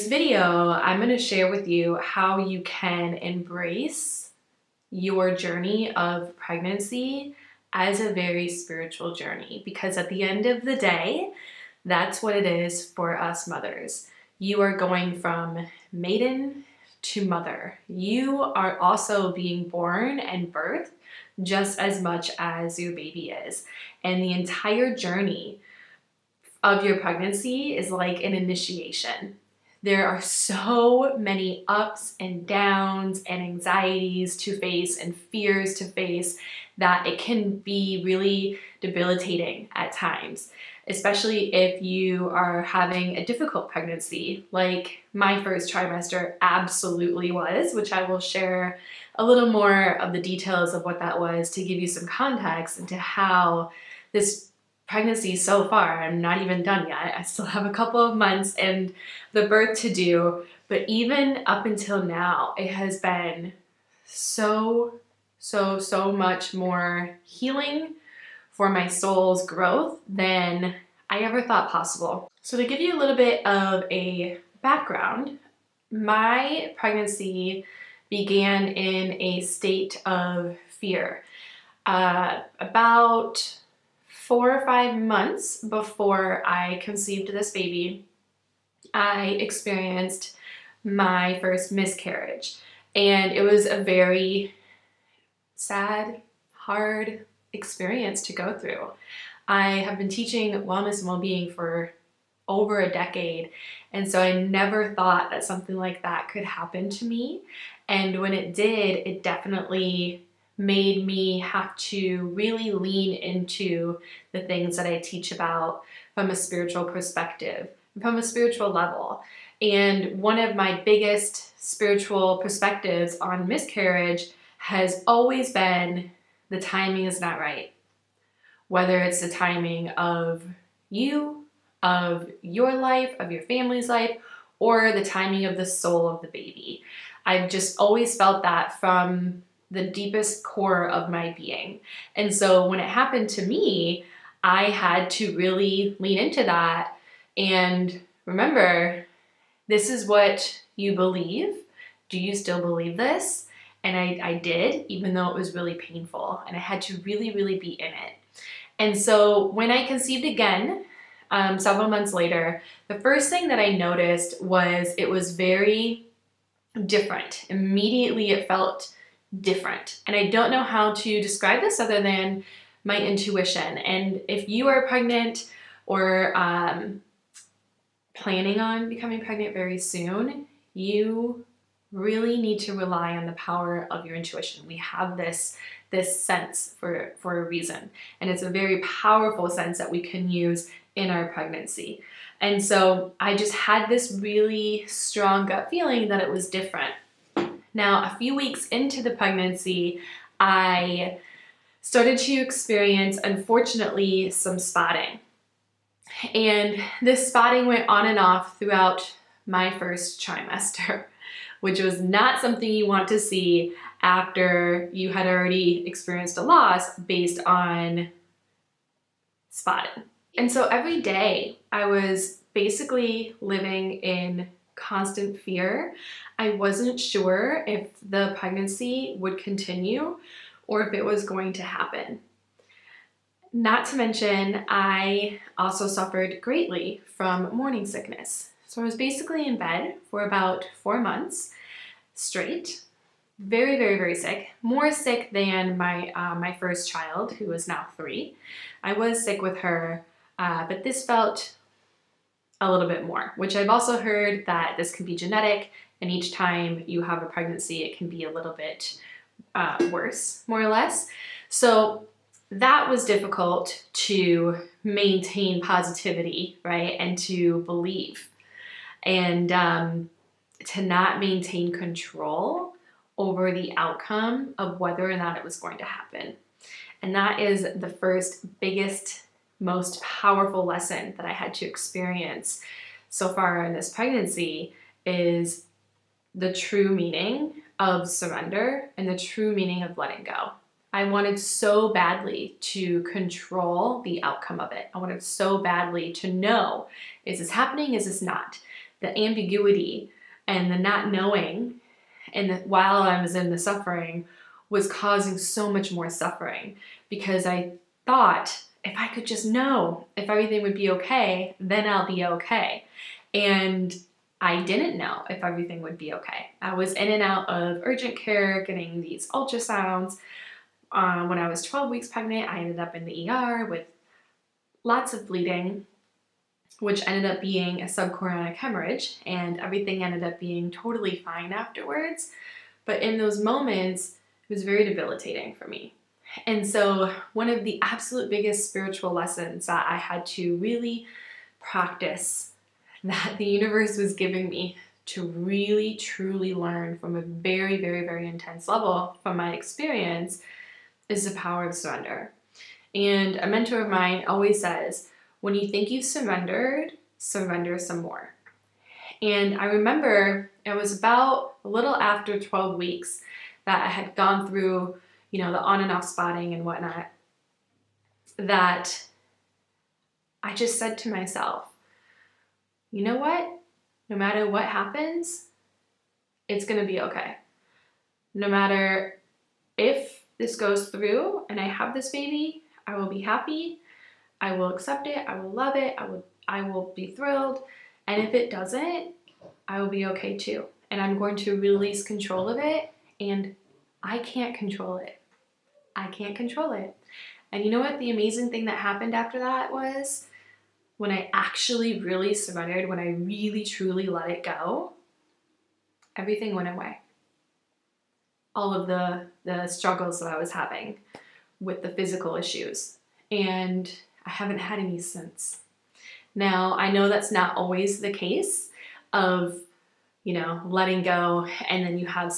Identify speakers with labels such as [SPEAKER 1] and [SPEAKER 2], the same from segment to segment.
[SPEAKER 1] this video, I'm going to share with you how you can embrace your journey of pregnancy as a very spiritual journey, because at the end of the day, that's what it is for us mothers. You are going from maiden to mother. You are also being born and birthed just as much as your baby is. And the entire journey of your pregnancy is like an initiation. There are so many ups and downs and anxieties to face and fears to face that it can be really debilitating at times, especially if you are having a difficult pregnancy, like my first trimester absolutely was, which I will share a little more of the details of what that was to give you some context into how this pregnancy so far, I'm not even done yet. I still have a couple of months and the birth to do, but even up until now, it has been so much more healing for my soul's growth than I ever thought possible. So to give you a little bit of a background, my pregnancy began in a state of fear. About 4 or 5 months before I conceived this baby, I experienced my first miscarriage. And it was a very sad, hard experience to go through. I have been teaching wellness and well-being for over a decade, and so I never thought that something like that could happen to me. And when it did, it definitely made me have to really lean into the things that I teach about from a spiritual perspective, from a spiritual level. And one of my biggest spiritual perspectives on miscarriage has always been the timing is not right. Whether it's the timing of you, of your life, of your family's life, or the timing of the soul of the baby. I've just always felt that from the deepest core of my being. And so when it happened to me, I had to really lean into that and remember, this is what you believe. Do you still believe this? And I did, even though it was really painful, and I had to really be in it. And so when I conceived again, several months later, the first thing that I noticed was it was very different. Immediately it felt different. And I don't know how to describe this other than my intuition. And if you are pregnant or planning on becoming pregnant very soon, you really need to rely on the power of your intuition. We have this sense for a reason. And it's a very powerful sense that we can use in our pregnancy. And so I just had this really strong gut feeling that it was different. Now, a few weeks into the pregnancy, I started to experience, unfortunately, some spotting. And this spotting went on and off throughout my first trimester, which was not something you want to see after you had already experienced a loss based on spotting. And so every day I was basically living in constant fear. I wasn't sure if the pregnancy would continue or if it was going to happen. Not to mention, I also suffered greatly from morning sickness. So I was basically in bed for about 4 months straight, very sick, more sick than my first child, who is now 3. I was sick with her, but this felt a little bit more, which I've also heard that this can be genetic, and each time you have a pregnancy, it can be a little bit worse, more or less. So that was difficult to maintain positivity, right? And to believe. And to not maintain control over the outcome of whether or not it was going to happen. And that is the first, biggest, most powerful lesson that I had to experience so far in this pregnancy is the true meaning of surrender and the true meaning of letting go. I wanted so badly to control the outcome of it. I wanted so badly to know, is this happening? Is this not? the ambiguity and the not knowing, and while I was in the suffering, was causing so much more suffering, because I thought if I could just know if everything would be okay, then I'll be okay. And I didn't know if everything would be okay. I was in and out of urgent care getting these ultrasounds. When I was 12 weeks pregnant, I ended up in the ER with lots of bleeding, which ended up being a subchorionic hemorrhage, and everything ended up being totally fine afterwards. But in those moments, it was very debilitating for me. And so one of the absolute biggest spiritual lessons that I had to really practice, that the universe was giving me to really truly learn from a very, very, very intense level from my experience, is the power of surrender. And a mentor of mine always says, when you think you've surrendered, surrender some more. And I remember it was about a little after 12 weeks that I had gone through, the on and off spotting and whatnot, that I just said to myself, you know what? No matter what happens, it's going to be okay. No matter if this goes through and I have this baby, I will be happy. I will accept it. I will love it. I will be thrilled. And if it doesn't, I will be okay too. And I'm going to release control of it, and I can't control it. I can't control it. And you know what? The amazing thing that happened after that was when I actually really surrendered, when I really truly let it go, everything went away. All of the struggles that I was having with the physical issues. And I haven't had any since. Now, I know that's not always the case of, letting go and then you have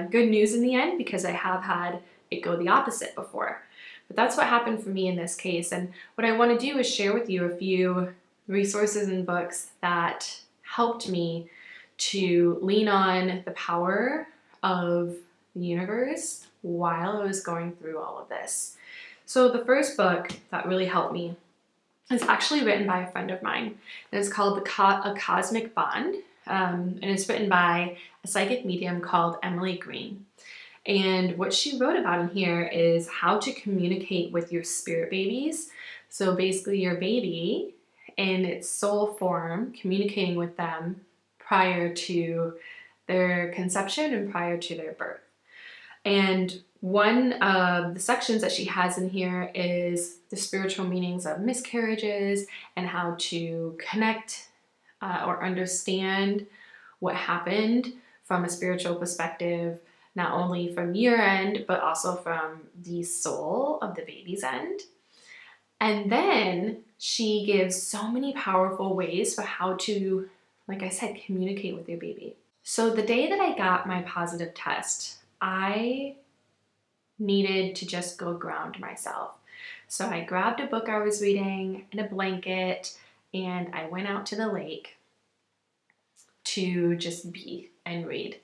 [SPEAKER 1] good news in the end, because I have had it go the opposite before. But that's what happened for me in this case. And what I want to do is share with you a few resources and books that helped me to lean on the power of the universe while I was going through all of this. So the first book that really helped me is actually written by a friend of mine. And it's called A Cosmic Bond. And it's written by a psychic medium called Emily Green. And what she wrote about in here is how to communicate with your spirit babies. So basically your baby in its soul form, communicating with them prior to their conception and prior to their birth. And one of the sections that she has in here is the spiritual meanings of miscarriages and how to connect or understand what happened from a spiritual perspective, not only from your end, but also from the soul of the baby's end. And then she gives so many powerful ways for how to, like I said, communicate with your baby. So the day that I got my positive test, I needed to just go ground myself. So I grabbed a book I was reading and a blanket, and I went out to the lake to just be and read.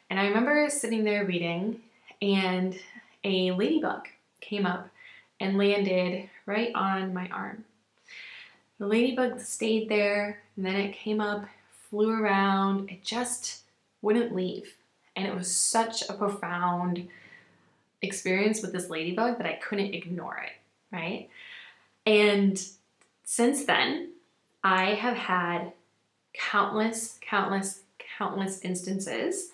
[SPEAKER 1] And I remember sitting there reading, and a ladybug came up and landed right on my arm. The ladybug stayed there, and then it came up, flew around. It just wouldn't leave. And it was such a profound experience with this ladybug that I couldn't ignore it, right? And since then, I have had countless instances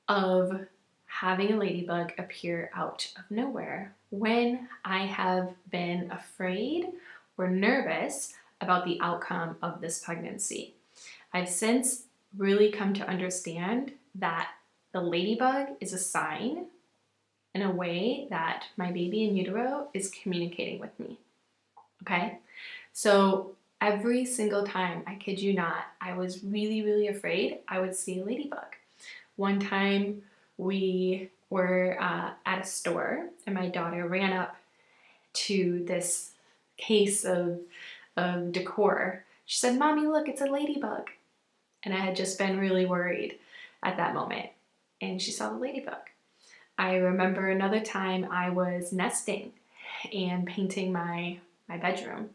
[SPEAKER 1] of having a ladybug appear out of nowhere when I have been afraid or nervous about the outcome of this pregnancy. I've since really come to understand that the ladybug is a sign in a way that my baby in utero is communicating with me. Okay? So every single time, I kid you not, I was really, really afraid I would see a ladybug. One time we were at a store and my daughter ran up to this case of decor. She said, "Mommy, look, it's a ladybug." And I had just been really worried at that moment. And she saw the ladybug. I remember another time I was nesting and painting my bedroom.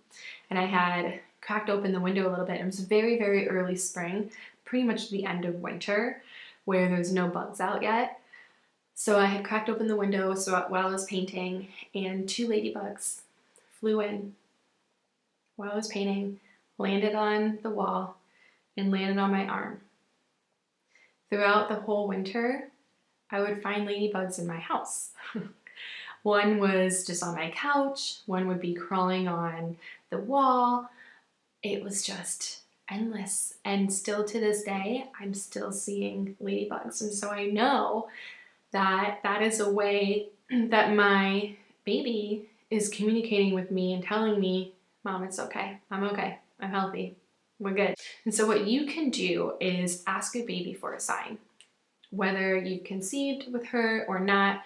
[SPEAKER 1] And I had cracked open the window a little bit. It was very, very early spring, pretty much the end of winter, where there's no bugs out yet. So I had cracked open the window while I was painting, and 2 ladybugs flew in while I was painting, landed on the wall, and landed on my arm. Throughout the whole winter, I would find ladybugs in my house. One was just on my couch, one would be crawling on the wall. It was just endless. And still to this day, I'm still seeing ladybugs. And so I know that that is a way that my baby is communicating with me and telling me, Mom, it's okay. I'm healthy. We're good. And so what you can do is ask your baby for a sign, whether you've conceived with her or not,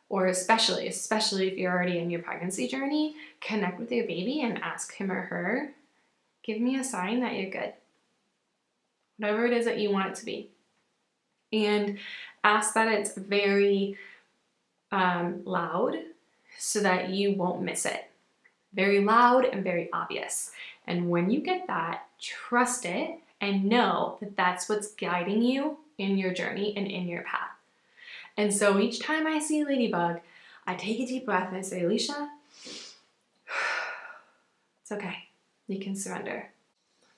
[SPEAKER 1] or especially if you're already in your pregnancy journey, connect with your baby and ask him or her, give me a sign that you're good. Whatever it is that you want it to be. And ask that it's very loud so that you won't miss it. Very loud and very obvious. And when you get that, trust it and know that that's what's guiding you in your journey and in your path. And so each time I see a ladybug, I take a deep breath and I say, Alisha, it's okay. You can surrender.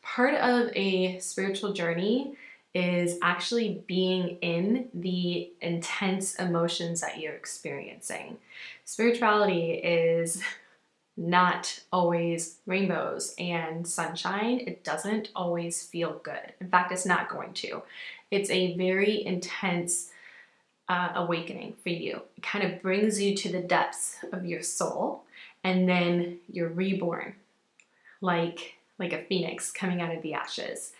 [SPEAKER 1] Part of a spiritual journey is actually being in the intense emotions that you're experiencing. Spirituality is not always rainbows and sunshine. It doesn't always feel good. In fact, it's not going to. It's a very intense awakening for you. It kind of brings you to the depths of your soul, and then you're reborn like a phoenix coming out of the ashes.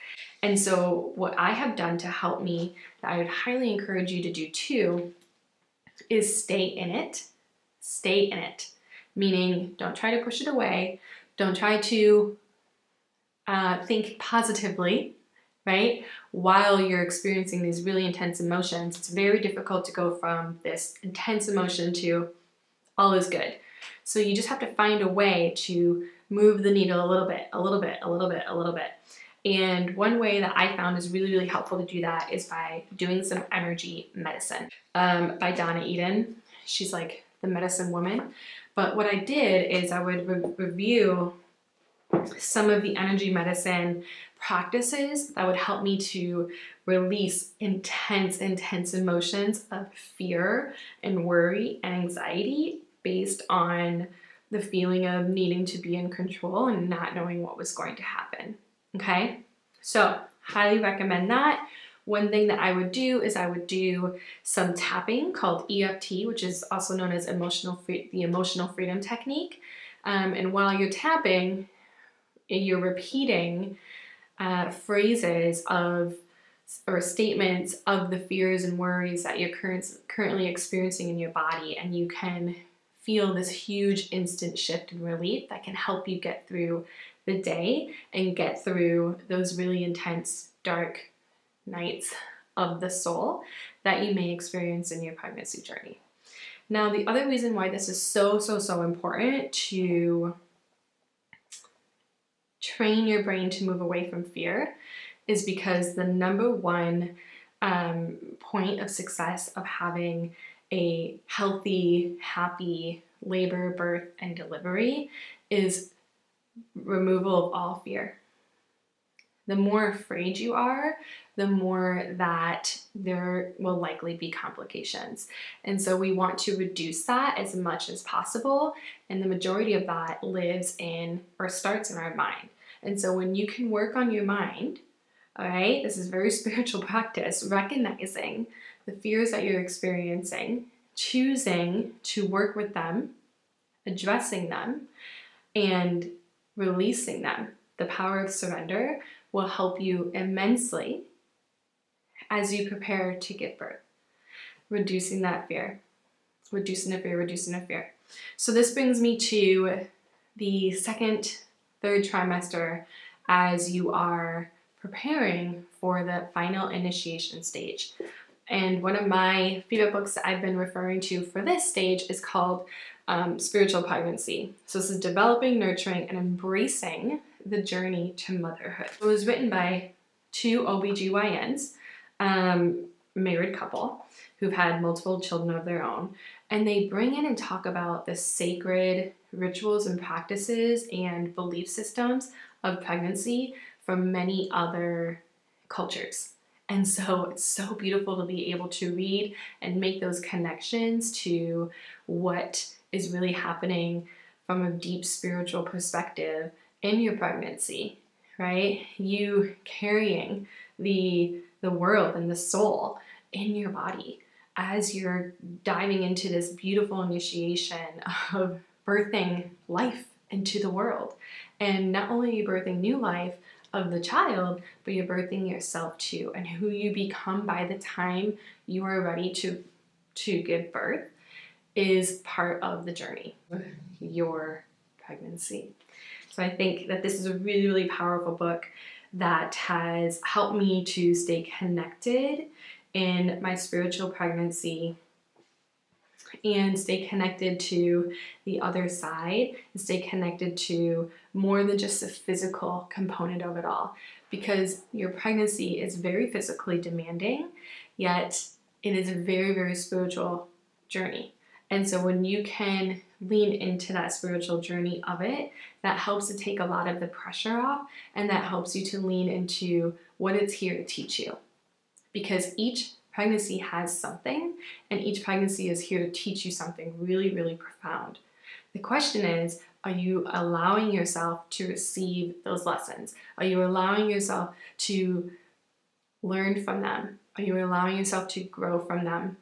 [SPEAKER 1] And so what I have done to help me, that I would highly encourage you to do too, is stay in it. Stay in it. Meaning, don't try to push it away. Don't try to think positively, right? While you're experiencing these really intense emotions, it's very difficult to go from this intense emotion to all is good. So you just have to find a way to move the needle a little bit, a little bit, a little bit, a little bit. And one way that I found is really, really helpful to do that is by doing some energy medicine by Donna Eden. She's like the medicine woman. But what I did is I would review some of the energy medicine practices that would help me to release intense emotions of fear and worry and anxiety based on the feeling of needing to be in control and not knowing what was going to happen. Okay, so highly recommend that. One thing that I would do is I would do some tapping called EFT, which is also known as the emotional freedom technique. And while you're tapping, you're repeating phrases of or statements of the fears and worries that you're currently experiencing in your body, and you can feel this huge instant shift and relief that can help you get through the day and get through those really intense, dark nights of the soul that you may experience in your pregnancy journey. Now, the other reason why this is so important to train your brain to move away from fear is because the number one point of success of having a healthy, happy labor, birth, and delivery is removal of all fear. The more afraid you are, the more that there will likely be complications. And so we want to reduce that as much as possible. And the majority of that lives in or starts in our mind. And so when you can work on your mind, all right, this is very spiritual practice, recognizing the fears that you're experiencing, choosing to work with them, addressing them, and releasing them. The power of surrender will help you immensely as you prepare to give birth. Reducing that fear. Reducing the fear. So this brings me to the third trimester as you are preparing for the final initiation stage. And one of my favorite books that I've been referring to for this stage is called Spiritual Pregnancy. So this is developing, nurturing, and embracing the journey to motherhood. It was written by two OBGYNs, married couple who've had multiple children of their own, and they bring in and talk about the sacred rituals and practices and belief systems of pregnancy from many other cultures. And so it's so beautiful to be able to read and make those connections to what is really happening from a deep spiritual perspective in your pregnancy, right? You carrying the world and the soul in your body as you're diving into this beautiful initiation of birthing life into the world. And not only are you birthing new life of the child, but you're birthing yourself too. And who you become by the time you are ready to give birth is part of the journey, your pregnancy. So I think that this is a really, really powerful book that has helped me to stay connected in my spiritual pregnancy and stay connected to the other side and stay connected to more than just the physical component of it all. Because your pregnancy is very physically demanding, yet it is a very, very spiritual journey. And so when you can lean into that spiritual journey of it, that helps to take a lot of the pressure off, and that helps you to lean into what it's here to teach you. Because each pregnancy has something, and each pregnancy is here to teach you something really, really profound. The question is, are you allowing yourself to receive those lessons? Are you allowing yourself to learn from them? Are you allowing yourself to grow from them?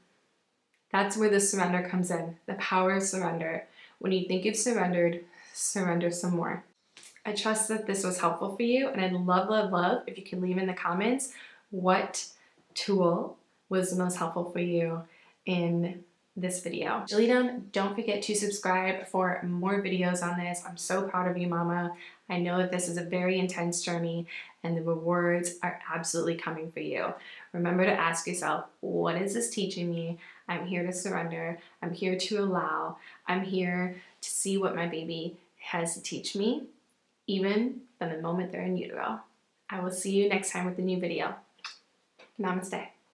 [SPEAKER 1] That's where the surrender comes in, the power of surrender. When you think you've surrendered, surrender some more. I trust that this was helpful for you, and I'd love, love, love if you can leave in the comments what tool was the most helpful for you in this video. Leytem, don't forget to subscribe for more videos on this. I'm so proud of you, Mama. I know that this is a very intense journey, and the rewards are absolutely coming for you. Remember to ask yourself, what is this teaching me? I'm here to surrender. I'm here to allow. I'm here to see what my baby has to teach me, even from the moment they're in utero. I will see you next time with a new video. Namaste.